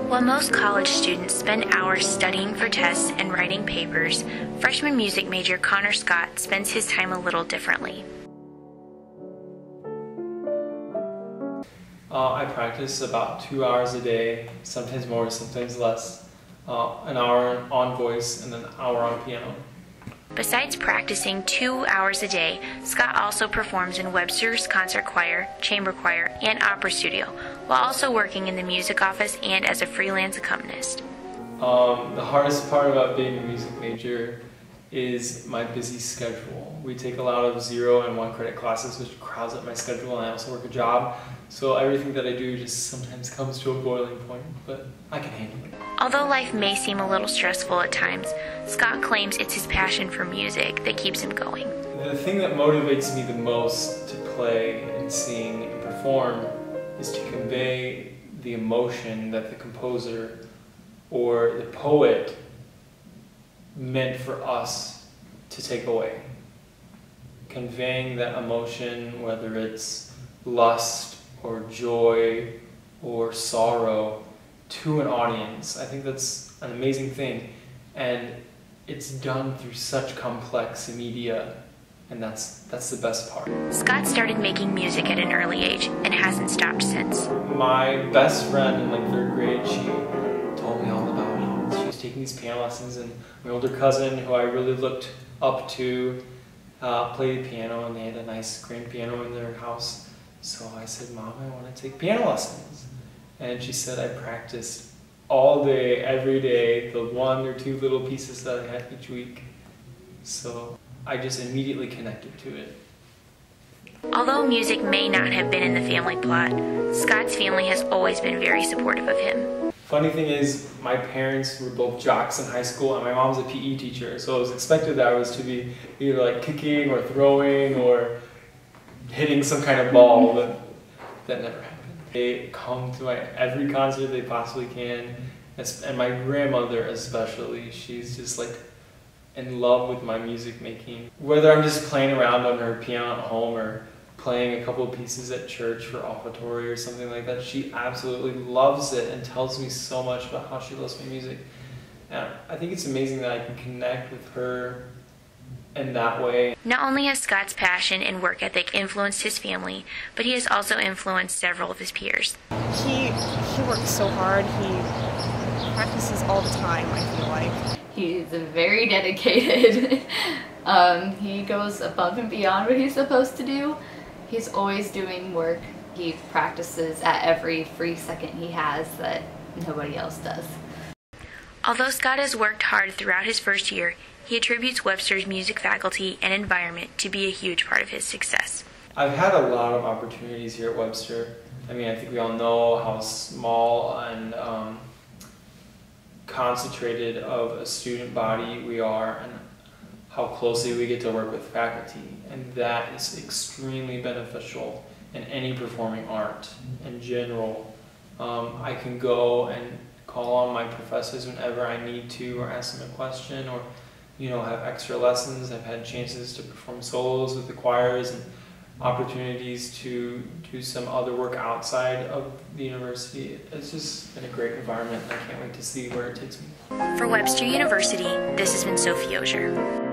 While most college students spend hours studying for tests and writing papers, freshman music major Connor Scott spends his time a little differently. I practice about 2 hours a day, sometimes more, sometimes less. An hour on voice and an hour on piano. Besides practicing 2 hours a day, Scott also performs in Webster's concert choir, chamber choir, and opera studio, while also working in the music office and as a freelance accompanist. The hardest part about being a music major is my busy schedule. We take a lot of 0 and 1 credit classes, which crowds up my schedule, and I also work a job. So everything that I do just sometimes comes to a boiling point, but I can handle it. Although life may seem a little stressful at times, Scott claims it's his passion for music that keeps him going. The thing that motivates me the most to play and sing and perform is to convey the emotion that the composer or the poet meant for us to take away. Conveying that emotion, whether it's lust or joy or sorrow, to an audience. I think that's an amazing thing, and it's done through such complex media, and that's the best part. Scott started making music at an early age and hasn't stopped since. My best friend in like 3rd grade, she told me all about how she was taking these piano lessons, and my older cousin, who I really looked up to, played the piano, and they had a nice grand piano in their house. So I said, "Mom, I want to take piano lessons." And she said I practiced all day, every day, the 1 or 2 little pieces that I had each week. So I just immediately connected to it. Although music may not have been in the family plot, Scott's family has always been very supportive of him. Funny thing is, my parents were both jocks in high school, and my mom's a PE teacher, so it was expected that I was to be either like kicking or throwing or hitting some kind of ball, but that never happened. They come to my every concert they possibly can, and my grandmother especially, she's just like in love with my music making. Whether I'm just playing around on her piano at home or playing a couple of pieces at church for offertory or something like that, she absolutely loves it and tells me so much about how she loves my music. And I think it's amazing that I can connect with her in that way. Not only has Scott's passion and work ethic influenced his family, but he has also influenced several of his peers. He works so hard. He practices all the time, I feel like. He's very dedicated. He goes above and beyond what he's supposed to do. He's always doing work. He practices at every free second he has that nobody else does. Although Scott has worked hard throughout his first year, he attributes Webster's music faculty and environment to be a huge part of his success. I've had a lot of opportunities here at Webster. I mean, I think we all know how small and concentrated of a student body we are, and how closely we get to work with faculty. And that is extremely beneficial in any performing art in general. I can go and call on my professors whenever I need to, or ask them a question, or have extra lessons. I've had chances to perform solos with the choirs and opportunities to do some other work outside of the university. It's just been a great environment, and I can't wait to see where it takes me. For Webster University, this has been Sophie Osier.